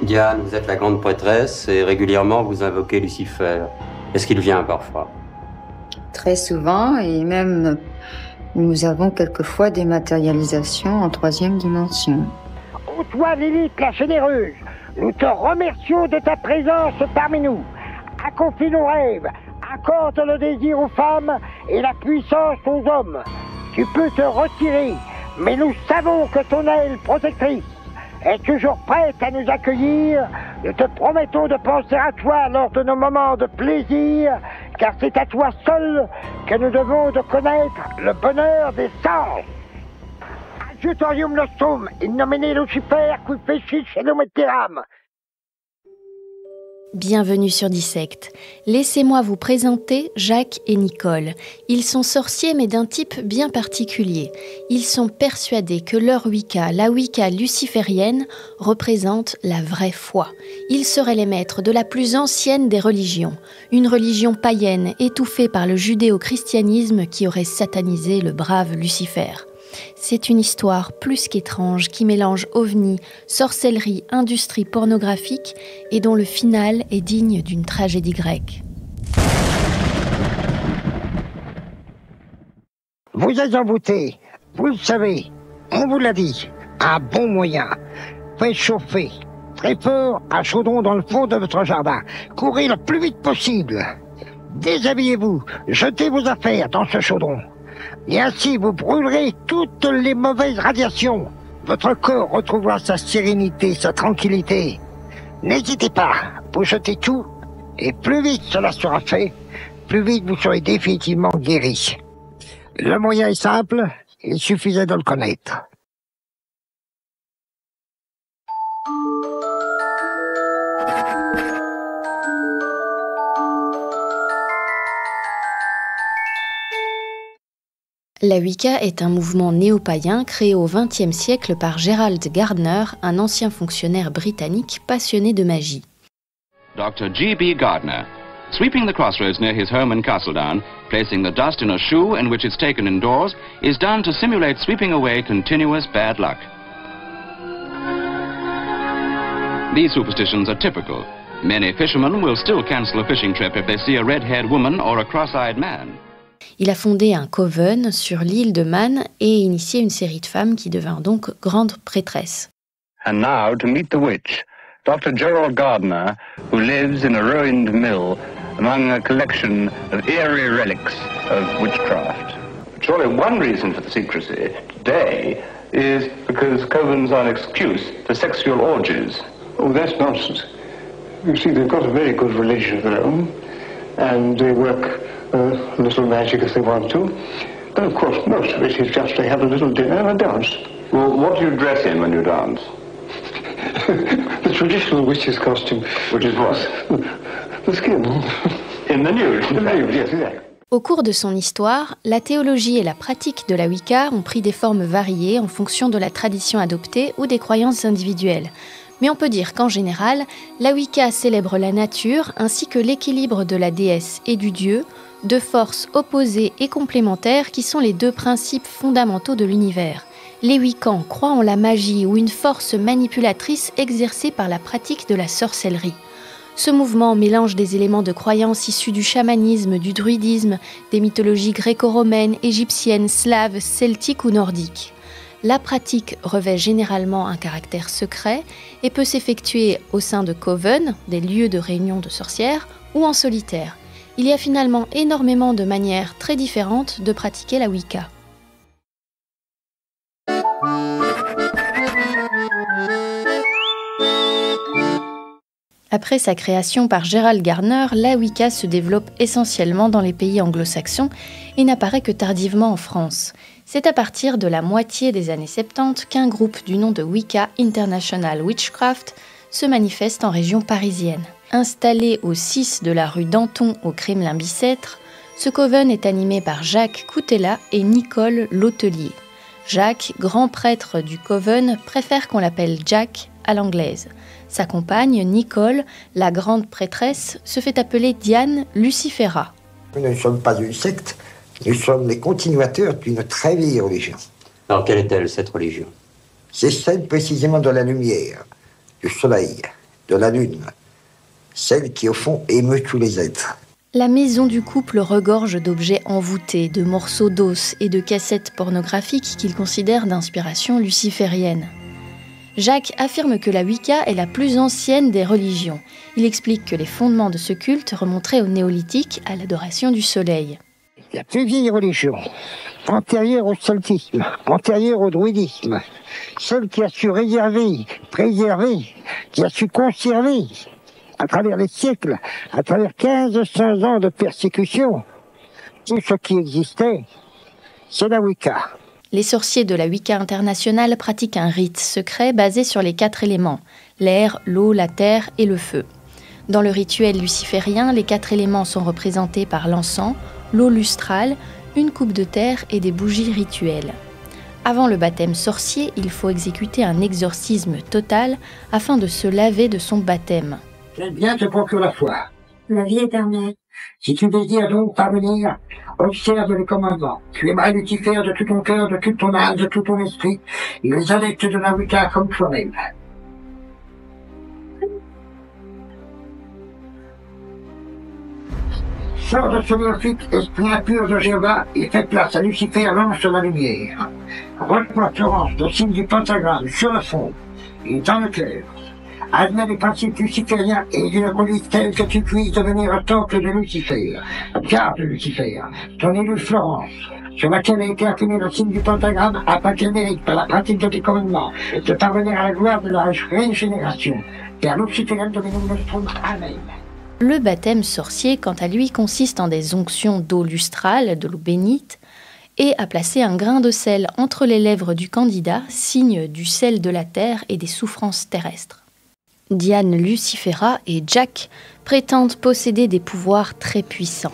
Diane, vous êtes la grande prêtresse et régulièrement vous invoquez Lucifer. Est-ce qu'il vient parfois? Très souvent, et même nous avons quelquefois des matérialisations en troisième dimension. Ô toi, Lilith, la généreuse, nous te remercions de ta présence parmi nous. Accomplis nos rêves, accorde le désir aux femmes et la puissance aux hommes. Tu peux te retirer, mais nous savons que ton aile protectrice est toujours prête à nous accueillir. Nous te promettons de penser à toi lors de nos moments de plaisir, car c'est à toi seul que nous devons de connaître le bonheur des sens. Adjutorium nostrum, in nomine Lucifer, qui fecit celum et terram. Bienvenue sur Dissect. Laissez-moi vous présenter Jacques et Nicole. Ils sont sorciers mais d'un type bien particulier. Ils sont persuadés que leur Wicca, la Wicca luciférienne, représente la vraie foi. Ils seraient les maîtres de la plus ancienne des religions, une religion païenne étouffée par le judéo-christianisme qui aurait satanisé le brave Lucifer. C'est une histoire plus qu'étrange qui mélange ovnis, sorcellerie, industrie pornographique et dont le final est digne d'une tragédie grecque. Vous êtes envoûtés, vous le savez, on vous l'a dit, un bon moyen. Faites chauffer très fort un chaudron dans le fond de votre jardin. Courez le plus vite possible. Déshabillez-vous, jetez vos affaires dans ce chaudron. Et ainsi vous brûlerez toutes les mauvaises radiations. Votre corps retrouvera sa sérénité, sa tranquillité. N'hésitez pas, vous jetez tout, et plus vite cela sera fait, plus vite vous serez définitivement guéri. Le moyen est simple, il suffisait de le connaître. La Wicca est un mouvement néo-païen créé au XXe siècle par Gerald Gardner, un ancien fonctionnaire britannique passionné de magie. Dr. G.B. Gardner, sweeping the crossroads near his home in Castledown, placing the dust in a shoe in which it's taken indoors, is done to simulate sweeping away continuous bad luck. These superstitions are typical. Many fishermen will still cancel a fishing trip if they see a red-haired woman or a cross-eyed man. Il a fondé un coven sur l'île de Man et initié une série de femmes qui devinrent donc grandes prêtresses. And now to meet the witch, Dr. Gerald Gardner, who lives in a ruined mill among a collection of eerie relics of witchcraft. Surely one reason for the secrecy today is because covens are an excuse for sexual orgies. Oh, that's nonsense. You see, they've got a very good religion of their own, and they work a little magic if they want to. And of course, most of it is just to have a little dinner and a dance. Well, what do you dress in when you dance? The traditional witch's costume. Which is what? The skin. In the nude? The nude, yes, exactly. Au cours de son histoire, la théologie et la pratique de la Wicca ont pris des formes variées en fonction de la tradition adoptée ou des croyances individuelles. Mais on peut dire qu'en général, la Wicca célèbre la nature ainsi que l'équilibre de la déesse et du dieu, deux forces opposées et complémentaires qui sont les deux principes fondamentaux de l'univers. Les Wiccans croient en la magie ou une force manipulatrice exercée par la pratique de la sorcellerie. Ce mouvement mélange des éléments de croyances issus du chamanisme, du druidisme, des mythologies gréco-romaines, égyptiennes, slaves, celtiques ou nordiques. La pratique revêt généralement un caractère secret et peut s'effectuer au sein de coven, des lieux de réunion de sorcières, ou en solitaire. Il y a finalement énormément de manières très différentes de pratiquer la Wicca. Après sa création par Gerald Gardner, la Wicca se développe essentiellement dans les pays anglo-saxons et n'apparaît que tardivement en France. C'est à partir de la moitié des années 70 qu'un groupe du nom de Wicca International Witchcraft se manifeste en région parisienne. Installé au 6 de la rue Danton au Kremlin-Bicêtre, ce coven est animé par Jacques Coutella et Nicole Lautelier. Jacques, grand prêtre du coven, préfère qu'on l'appelle Jack à l'anglaise. Sa compagne, Nicole, la grande prêtresse, se fait appeler Diane Lucifera. Nous ne sommes pas une secte, nous sommes les continuateurs d'une très vieille religion. Alors quelle est-elle, cette religion? C'est celle précisément de la lumière, du soleil. de la Lune, celle qui, au fond, émeut tous les êtres. La maison du couple regorge d'objets envoûtés, de morceaux d'os et de cassettes pornographiques qu'il considère d'inspiration luciférienne. Jacques affirme que la Wicca est la plus ancienne des religions. Il explique que les fondements de ce culte remonteraient au néolithique, à l'adoration du soleil. La plus vieille religion, antérieure au celtisme, antérieure au druidisme, celle qui a su préserver, qui a su conserver, à travers les siècles, à travers 1500 ans de persécution, tout ce qui existait, c'est la Wicca. Les sorciers de la Wicca internationale pratiquent un rite secret basé sur les 4 éléments, l'air, l'eau, la terre et le feu. Dans le rituel luciférien, les 4 éléments sont représentés par l'encens, l'eau lustrale, une coupe de terre et des bougies rituelles. Avant le baptême sorcier, il faut exécuter un exorcisme total afin de se laver de son baptême. J'aime bien te procure la foi. La vie éternelle. Si tu désires donc parvenir, observe les commandements. Tu aimeras Lucifer de tout ton cœur, de toute ton âme, de tout ton esprit, et les adeptes de la Wicca comme toi-même. Sors de ce néophyte, esprit impur de Jéhovah, et fais place à Lucifer, l'ange de la lumière. Retourne Florence, le signe du pentagramme, sur le front, et dans le cœur. Admets les principes lucifériens et d'une conduite telle que tu puisses devenir un temple de Lucifer. Garde Lucifer, ton élue Florence, sur laquelle a été imprimé le signe du pentagramme, afin qu'elle mérite par la pratique de tes commandements de parvenir à la gloire de la régénération. Père luciférienne de Nostrum. Amen. Le baptême sorcier, quant à lui, consiste en des onctions d'eau lustrale, de l'eau bénite, et à placer un grain de sel entre les lèvres du candidat, signe du sel de la terre et des souffrances terrestres. Diane Lucifera et Jack prétendent posséder des pouvoirs très puissants.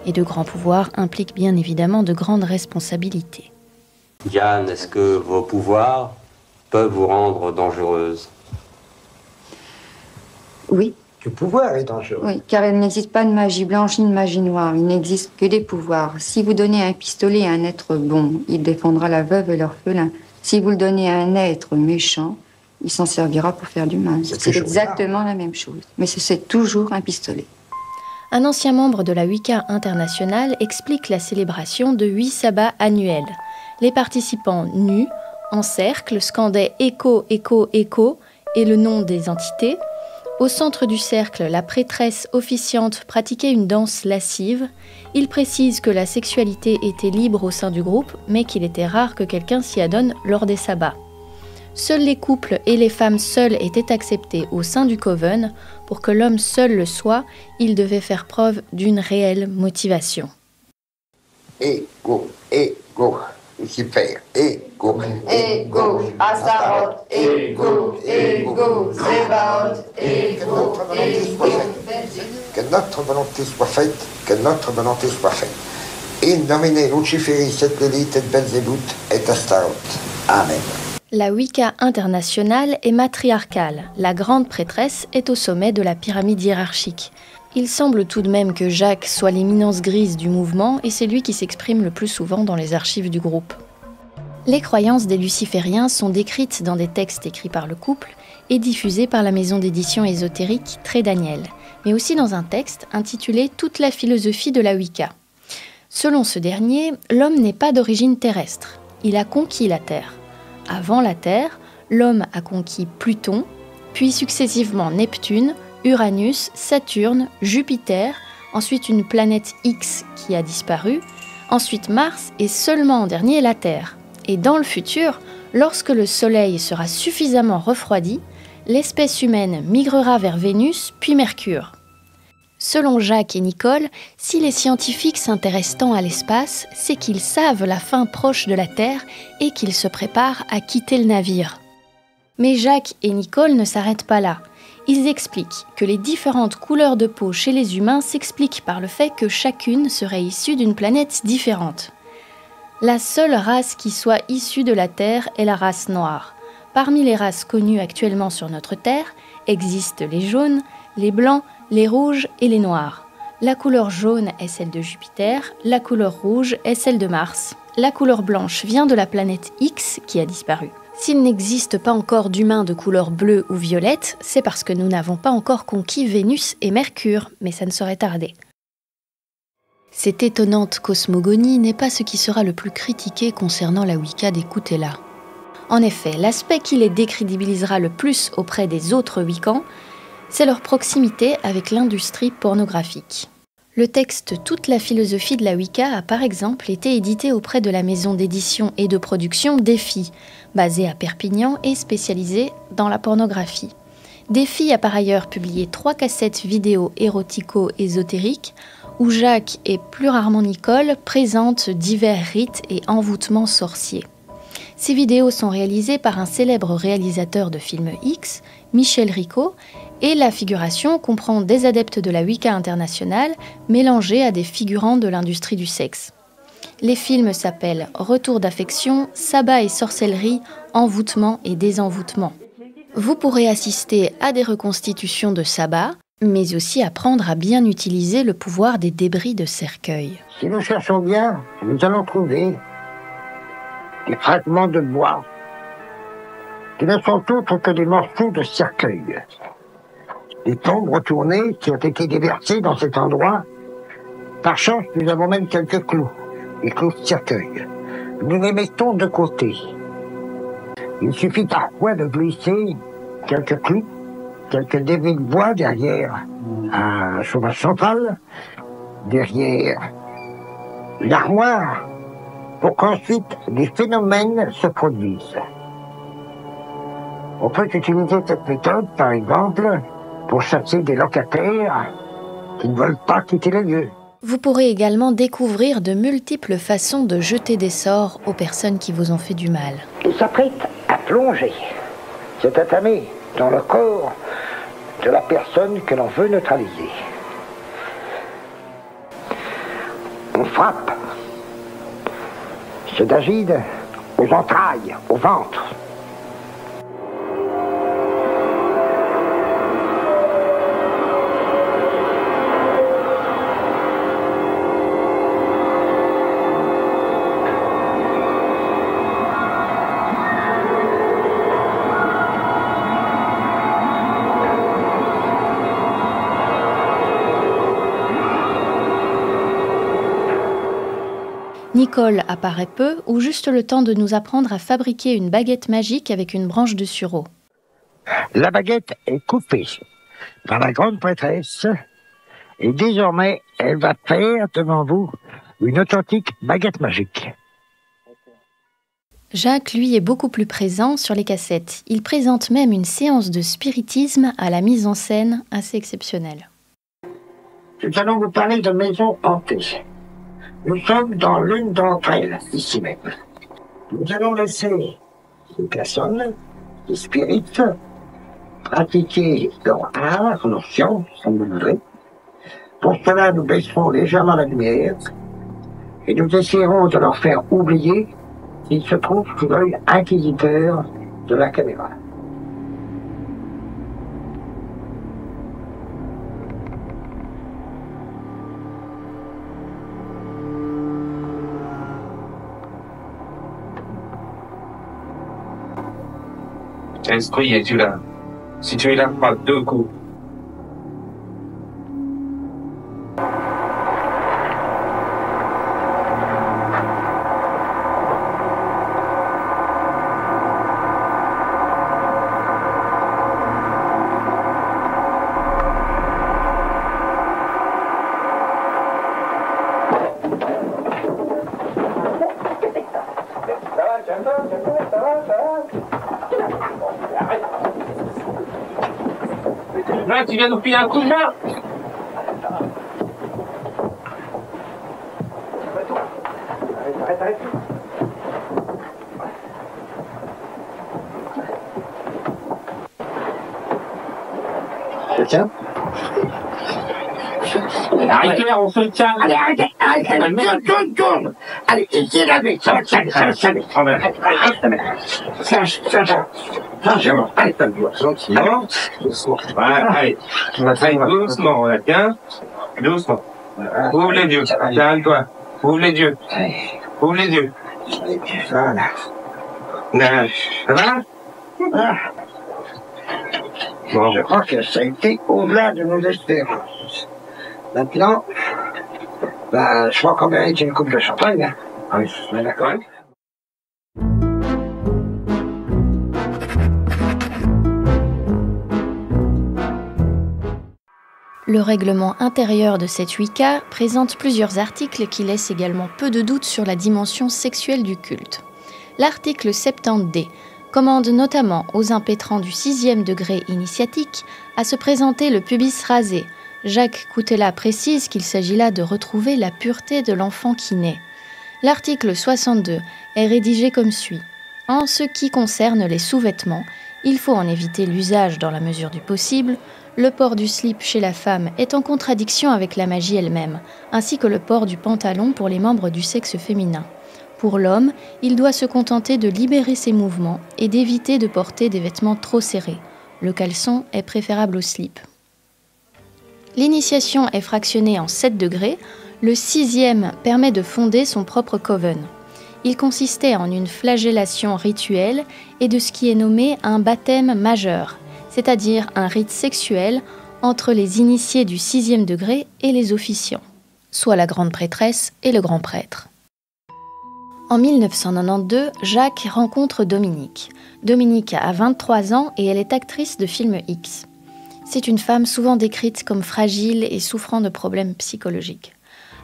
Et de grands pouvoirs impliquent bien évidemment de grandes responsabilités. Diane, est-ce que vos pouvoirs peuvent vous rendre dangereuse? Oui. Le pouvoir est dangereux. Oui, car il n'existe pas de magie blanche ni de magie noire. Il n'existe que des pouvoirs. Si vous donnez un pistolet à un être bon, il défendra la veuve et l'orphelin. Si vous le donnez à un être méchant, il s'en servira pour faire du mal. C'est exactement la même chose. Mais c'est toujours un pistolet. Un ancien membre de la Wicca internationale explique la célébration de 8 sabbats annuels. Les participants nus, en cercle, scandaient « Écho, écho, écho » et le nom des entités. Au centre du cercle, la prêtresse officiante pratiquait une danse lascive. Il précise que la sexualité était libre au sein du groupe, mais qu'il était rare que quelqu'un s'y adonne lors des sabbats. Seuls les couples et les femmes seules étaient acceptés au sein du coven. Pour que l'homme seul le soit, il devait faire preuve d'une réelle motivation. Ego, ego, Lucifer, ego, Ego, Astaroth, ego, ego, Zébaoth, ego, ego. Que notre volonté soit faite, que notre volonté soit faite. In nomine Luciferis et Lilith et Belzébuth et Astaroth. Amen. La Wicca internationale est matriarcale. La grande prêtresse est au sommet de la pyramide hiérarchique. Il semble tout de même que Jacques soit l'éminence grise du mouvement et c'est lui qui s'exprime le plus souvent dans les archives du groupe. Les croyances des lucifériens sont décrites dans des textes écrits par le couple et diffusés par la maison d'édition ésotérique Très Daniel, mais aussi dans un texte intitulé « Toute la philosophie de la Wicca ». Selon ce dernier, l'homme n'est pas d'origine terrestre. Il a conquis la Terre. Avant la Terre, l'homme a conquis Pluton, puis successivement Neptune, Uranus, Saturne, Jupiter, ensuite une planète X qui a disparu, ensuite Mars et seulement en dernier la Terre. Et dans le futur, lorsque le Soleil sera suffisamment refroidi, l'espèce humaine migrera vers Vénus puis Mercure. Selon Jacques et Nicole, si les scientifiques s'intéressent tant à l'espace, c'est qu'ils savent la fin proche de la Terre et qu'ils se préparent à quitter le navire. Mais Jacques et Nicole ne s'arrêtent pas là. Ils expliquent que les différentes couleurs de peau chez les humains s'expliquent par le fait que chacune serait issue d'une planète différente. La seule race qui soit issue de la Terre est la race noire. Parmi les races connues actuellement sur notre Terre, existent les jaunes, les blancs, les rouges et les noirs. La couleur jaune est celle de Jupiter, la couleur rouge est celle de Mars. La couleur blanche vient de la planète X qui a disparu. S'il n'existe pas encore d'humains de couleur bleue ou violette, c'est parce que nous n'avons pas encore conquis Vénus et Mercure, mais ça ne saurait tarder. Cette étonnante cosmogonie n'est pas ce qui sera le plus critiqué concernant la Wicca des Kuntela. En effet, l'aspect qui les décrédibilisera le plus auprès des autres Wiccans, c'est leur proximité avec l'industrie pornographique. Le texte « Toute la philosophie de la Wicca » a par exemple été édité auprès de la maison d'édition et de production Défi, basée à Perpignan et spécialisée dans la pornographie. Défi a par ailleurs publié 3 cassettes vidéo érotico-ésotériques où Jacques et plus rarement Nicole présentent divers rites et envoûtements sorciers. Ces vidéos sont réalisées par un célèbre réalisateur de films X, Michel Ricot, et la figuration comprend des adeptes de la Wicca internationale mélangés à des figurants de l'industrie du sexe. Les films s'appellent Retour d'affection, Sabbat et sorcellerie, envoûtement et désenvoûtement. Vous pourrez assister à des reconstitutions de sabbat, mais aussi apprendre à bien utiliser le pouvoir des débris de cercueil. Si nous cherchons bien, nous allons trouver des fragments de bois qui ne sont autres que des morceaux de cercueil. Des tombes retournées qui ont été déversées dans cet endroit. Par chance, nous avons même quelques clous, des clous de cercueil. Nous les mettons de côté. Il suffit parfois de glisser quelques clous, quelques débris de bois derrière un chauffage central, derrière l'armoire, pour qu'ensuite des phénomènes se produisent. On peut utiliser cette méthode, par exemple, pour chasser des locataires qui ne veulent pas quitter les lieux. Vous pourrez également découvrir de multiples façons de jeter des sorts aux personnes qui vous ont fait du mal. Il s'apprête à plonger, se tatamer dans le corps de la personne que l'on veut neutraliser. On frappe ce dagide aux entrailles, au ventre. Nicole apparaît peu ou juste le temps de nous apprendre à fabriquer une baguette magique avec une branche de sureau. La baguette est coupée par la grande prêtresse et désormais elle va faire devant vous une authentique baguette magique. Jacques, lui, est beaucoup plus présent sur les cassettes. Il présente même une séance de spiritisme à la mise en scène assez exceptionnelle. Nous allons vous parler de maisons hantées. Nous sommes dans l'une d'entre elles, ici même. Nous allons laisser ces personnes, les spirites, pratiquer leur art, leur science, comme vous voudrez. Pour cela, nous baisserons légèrement la lumière et nous essaierons de leur faire oublier qu'ils se trouvent sous l'œil inquisiteur de la caméra. Esprit, es-tu là? Si tu es là, pas 2 coups. Là, tu viens nous filer un coup de main. Arrête. Je tiens. Arrêtez là, on se tient. Allez, arrête, tourne. Allez, essayez d'aller, ça va saler. Arrête, allez, Doucement. Allez, on va travailler doucement, là, tiens. Doucement. Ouvre les yeux, calme-toi. Ouvre les yeux. Ouvre les yeux. Voilà. Ça va? Bon. Je crois que ça a été au-delà de nos espérances. Maintenant, je crois qu'on mérite une coupe de champagne. Oui, d'accord. Le règlement intérieur de cette Wicca présente plusieurs articles qui laissent également peu de doute sur la dimension sexuelle du culte. L'article 70D commande notamment aux impétrants du 6e degré initiatique à se présenter le pubis rasé. Jacques Coutella précise qu'il s'agit là de retrouver la pureté de l'enfant qui naît. L'article 62 est rédigé comme suit. En ce qui concerne les sous-vêtements, il faut en éviter l'usage dans la mesure du possible. Le port du slip chez la femme est en contradiction avec la magie elle-même, ainsi que le port du pantalon pour les membres du sexe féminin. Pour l'homme, il doit se contenter de libérer ses mouvements et d'éviter de porter des vêtements trop serrés. Le caleçon est préférable au slip. L'initiation est fractionnée en 7 degrés. Le 6e permet de fonder son propre coven. Il consistait en une flagellation rituelle et de ce qui est nommé un baptême majeur, c'est-à-dire un rite sexuel entre les initiés du 6e degré et les officiants, soit la grande prêtresse et le grand prêtre. En 1992, Jacques rencontre Dominique. Dominique a 23 ans et elle est actrice de films X. C'est une femme souvent décrite comme fragile et souffrant de problèmes psychologiques.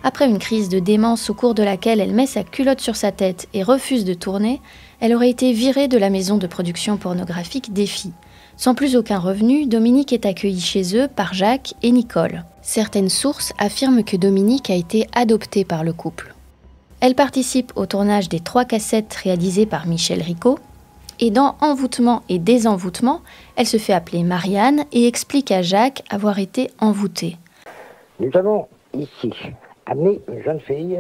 Après une crise de démence au cours de laquelle elle met sa culotte sur sa tête et refuse de tourner, elle aurait été virée de la maison de production pornographique Défi. Sans plus aucun revenu, Dominique est accueillie chez eux par Jacques et Nicole. Certaines sources affirment que Dominique a été adoptée par le couple. Elle participe au tournage des 3 cassettes réalisées par Michel Ricot. Et dans Envoûtement et Désenvoûtement, elle se fait appeler Marianne et explique à Jacques avoir été envoûtée. Nous avons ici amené une jeune fille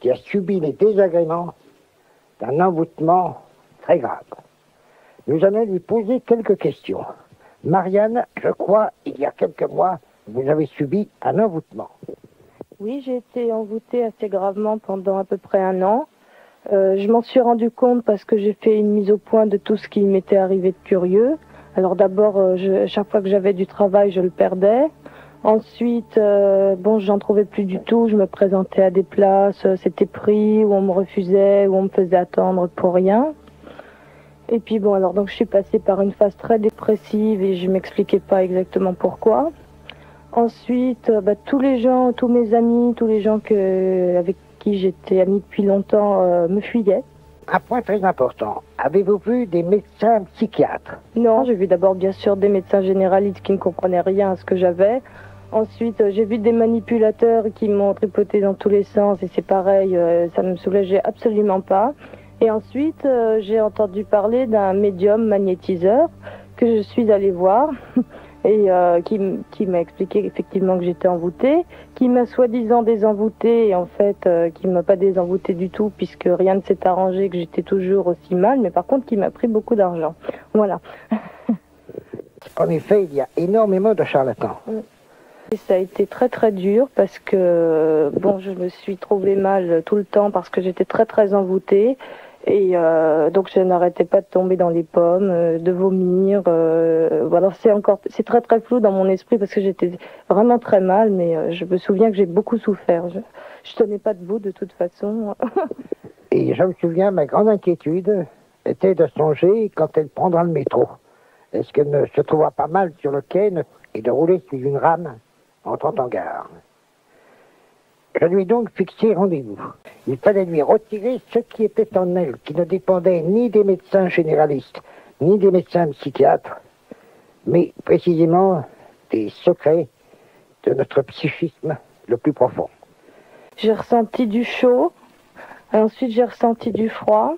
qui a subi les désagréments d'un envoûtement très grave. Nous allons lui poser quelques questions. Marianne, je crois, il y a quelques mois, vous avez subi un envoûtement. Oui, j'ai été envoûtée assez gravement pendant à peu près 1 an. Je m'en suis rendu compte parce que j'ai fait une mise au point de tout ce qui m'était arrivé de curieux. Alors d'abord, chaque fois que j'avais du travail, je le perdais. Ensuite, j'en trouvais plus du tout. Je me présentais à des places, c'était pris, ou on me refusait, ou on me faisait attendre pour rien. Et puis donc je suis passée par une phase très dépressive et je m'expliquais pas exactement pourquoi. Ensuite, tous mes amis, tous les gens avec qui j'étais amie depuis longtemps me fuyaient. Un point très important, avez-vous vu des médecins psychiatres? Non, j'ai vu d'abord bien sûr des médecins généralistes qui ne comprenaient rien à ce que j'avais. Ensuite, j'ai vu des manipulateurs qui m'ont tripoté dans tous les sens et c'est pareil, ça ne me soulageait absolument pas. Et ensuite, j'ai entendu parler d'un médium magnétiseur que je suis allée voir et qui m'a expliqué effectivement que j'étais envoûtée, qui m'a soi-disant désenvoûtée et en fait qui m'a pas désenvoûtée du tout puisque rien ne s'est arrangé, que j'étais toujours aussi mal, mais par contre qui m'a pris beaucoup d'argent. Voilà. En effet, il y a énormément de charlatans. Et ça a été très très dur parce que je me suis trouvée mal tout le temps parce que j'étais très très envoûtée. Et donc je n'arrêtais pas de tomber dans les pommes, de vomir. C'est très très flou dans mon esprit parce que j'étais vraiment très mal, mais je me souviens que j'ai beaucoup souffert. Je tenais pas debout de toute façon. Et je me souviens, ma grande inquiétude était de songer quand elle prendra le métro. Est-ce qu'elle ne se trouvera pas mal sur le quai et de rouler sur une rame entrant en gare? Je lui ai donc fixé rendez-vous. Il fallait lui retirer ce qui était en elle, qui ne dépendait ni des médecins généralistes, ni des médecins psychiatres, mais précisément des secrets de notre psychisme le plus profond. J'ai ressenti du chaud, ensuite j'ai ressenti du froid,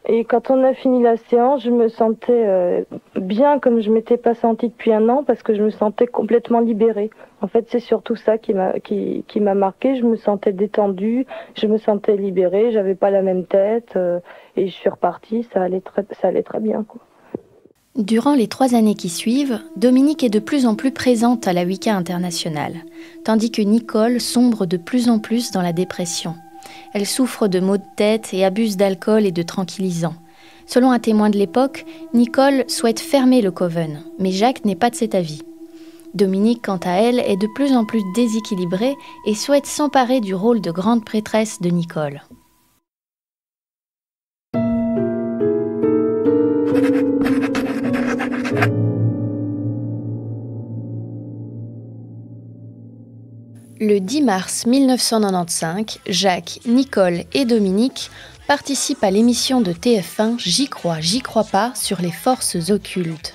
et quand on a fini la séance, je me sentais bien comme je ne m'étais pas sentie depuis 1 an, parce que je me sentais complètement libérée. En fait, c'est surtout ça qui m'a marqué. Je me sentais détendue, je me sentais libérée, j'avais pas la même tête, et je suis repartie, ça allait très bien, quoi. Durant les 3 années qui suivent, Dominique est de plus en plus présente à la Wicca internationale, tandis que Nicole sombre de plus en plus dans la dépression. Elle souffre de maux de tête et abuse d'alcool et de tranquillisants. Selon un témoin de l'époque, Nicole souhaite fermer le coven, mais Jacques n'est pas de cet avis. Dominique, quant à elle, est de plus en plus déséquilibrée et souhaite s'emparer du rôle de grande prêtresse de Nicole. Le 10 mars 1995, Jacques, Nicole et Dominique participent à l'émission de TF1 J'y crois pas sur les forces occultes.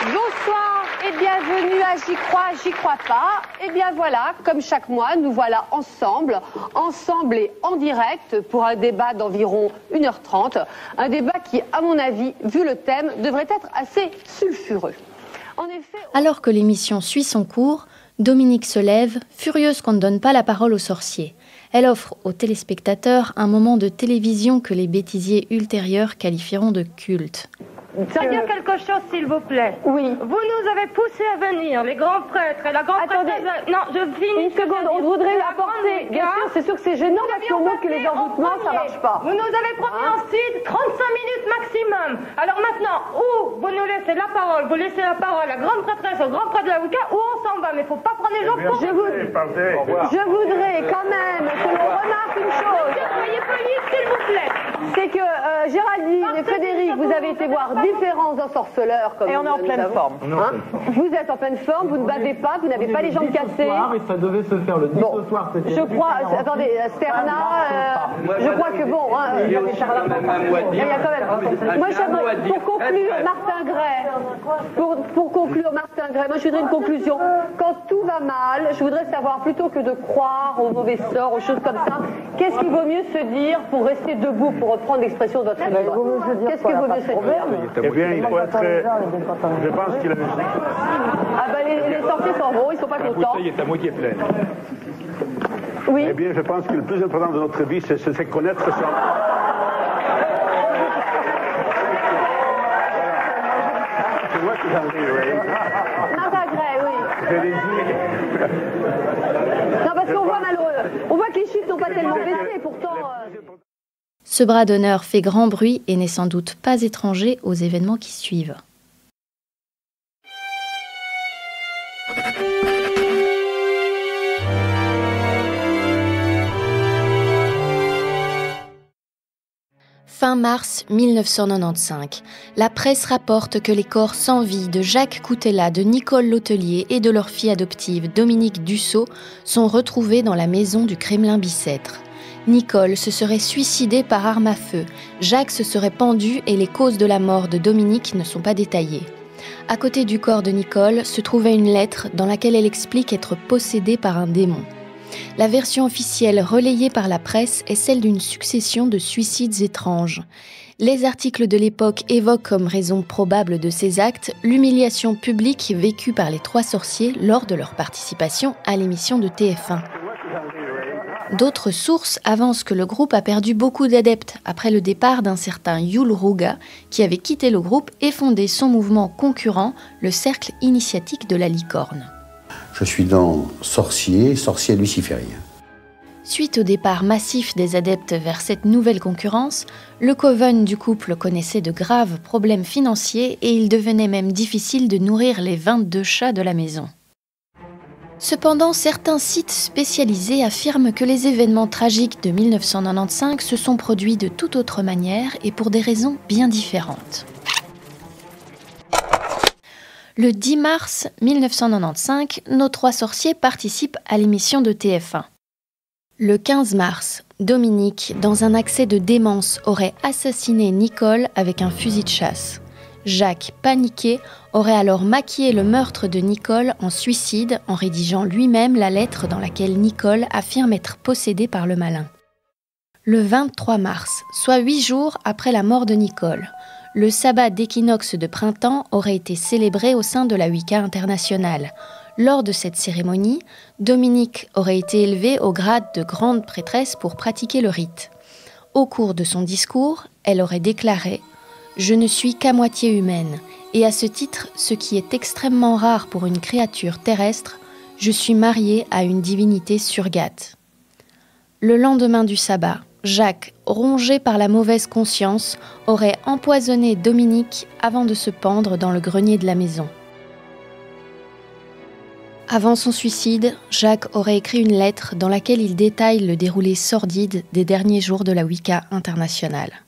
Bonsoir et bienvenue à J'y crois pas. Et bien voilà, comme chaque mois, nous voilà ensemble et en direct pour un débat d'environ 1h30. Un débat qui, à mon avis, vu le thème, devrait être assez sulfureux. En effet, alors que l'émission suit son cours, Dominique se lève, furieuse qu'on ne donne pas la parole aux sorciers. Elle offre aux téléspectateurs un moment de télévision que les bêtisiers ultérieurs qualifieront de culte. Dire quelque chose, s'il vous plaît. Oui. Vous nous avez poussé à venir, les grands prêtres et la grande prêtresse. Non, je finis. Une seconde, on voudrait apporter. Bien sûr, c'est sûr que c'est gênant parce qu'on montre que les envoûtements, ça marche pas. Vous nous avez promis ensuite 35 minutes maximum. Alors maintenant, ou vous nous laissez la parole, vous laissez la parole à la grande prêtresse, au grand prêtre de la Wicca, ou on s'en va. Mais il ne faut pas prendre les gens pour. Je voudrais quand même que l'on remarque une chose. Soyez poli, s'il vous plaît. C'est que Géraldine et Frédéric, vous avez été voir différents ensorceleurs. Comme et on est en pleine forme. Vous êtes en pleine forme, vous ne badez pas, vous n'avez pas les jambes cassées. Mais ça devait se faire le 10 ce soir. Je crois, attendez, Sterna, je crois que bon, il y a quand même. Moi, j'aimerais, pour conclure, Martin Gray, pour conclure, Martin Gray, moi je voudrais une conclusion. Quand tout va mal, je voudrais savoir, plutôt que de croire aux mauvais sorts, aux choses comme ça, qu'est-ce qu'il vaut mieux se dire pour rester debout, pour reprendre l'expression de votre émission? Qu'est-ce qu'il vaut mieux se dire? Eh bien, il faut être. Je pense qu'il a. Ah ben les sorciers sont bons, ils sont pas contents. La bouteille est à moitié pleine. Oui. Eh bien, je pense que le plus important de notre vie, c'est connaître son. C'est moi qui j'en ai, oui. Martin Gray, oui. Je l'ai dit. Non, parce qu'on voit malheureux. On voit que les chiffres n'ont pas tellement baissé, pourtant. Ce bras d'honneur fait grand bruit et n'est sans doute pas étranger aux événements qui suivent. Fin mars 1995, la presse rapporte que les corps sans vie de Jacques Coutella, de Nicole Lautelier et de leur fille adoptive Dominique Dussault sont retrouvés dans la maison du Kremlin-Bicêtre. Nicole se serait suicidée par arme à feu, Jacques se serait pendu et les causes de la mort de Dominique ne sont pas détaillées. À côté du corps de Nicole se trouvait une lettre dans laquelle elle explique être possédée par un démon. La version officielle relayée par la presse est celle d'une succession de suicides étranges. Les articles de l'époque évoquent comme raison probable de ces actes l'humiliation publique vécue par les trois sorciers lors de leur participation à l'émission de TF1. D'autres sources avancent que le groupe a perdu beaucoup d'adeptes après le départ d'un certain Yul Ruga qui avait quitté le groupe et fondé son mouvement concurrent, le Cercle Initiatique de la Licorne. Je suis donc sorcier luciférien. Suite au départ massif des adeptes vers cette nouvelle concurrence, le coven du couple connaissait de graves problèmes financiers et il devenait même difficile de nourrir les 22 chats de la maison. Cependant, certains sites spécialisés affirment que les événements tragiques de 1995 se sont produits de toute autre manière et pour des raisons bien différentes. Le 10 mars 1995, nos trois sorciers participent à l'émission de TF1. Le 15 mars, Dominique, dans un accès de démence, aurait assassiné Nicole avec un fusil de chasse. Jacques, paniqué, aurait alors maquillé le meurtre de Nicole en suicide en rédigeant lui-même la lettre dans laquelle Nicole affirme être possédée par le malin. Le 23 mars, soit 8 jours après la mort de Nicole, le sabbat d'équinoxe de printemps aurait été célébré au sein de la Wicca internationale. Lors de cette cérémonie, Dominique aurait été élevée au grade de grande prêtresse pour pratiquer le rite. Au cours de son discours, elle aurait déclaré « Je ne suis qu'à moitié humaine, et à ce titre, ce qui est extrêmement rare pour une créature terrestre, Je suis marié à une divinité surgate. Le lendemain du sabbat, Jacques, rongé par la mauvaise conscience, aurait empoisonné Dominique avant de se pendre dans le grenier de la maison. Avant son suicide, Jacques aurait écrit une lettre dans laquelle il détaille le déroulé sordide des derniers jours de la Wicca internationale.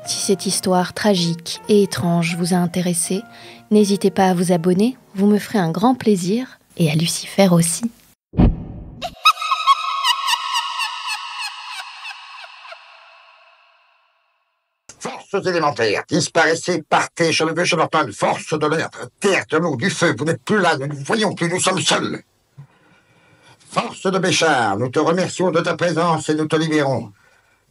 Si cette histoire tragique et étrange vous a intéressé, n'hésitez pas à vous abonner, vous me ferez un grand plaisir, et à Lucifer aussi. Forces élémentaires, disparaissez, partez, je ne veux jamais entendre force de l'air, terre, de l'eau, du feu, vous n'êtes plus là, nous ne vous voyons plus, nous sommes seuls. Force de Béchar, nous te remercions de ta présence et nous te libérons.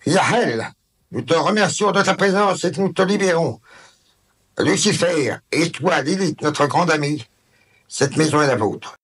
Yahel, nous te remercions de ta présence et nous te libérons. Lucifer, et toi, Lilith, notre grande amie, cette maison est la vôtre.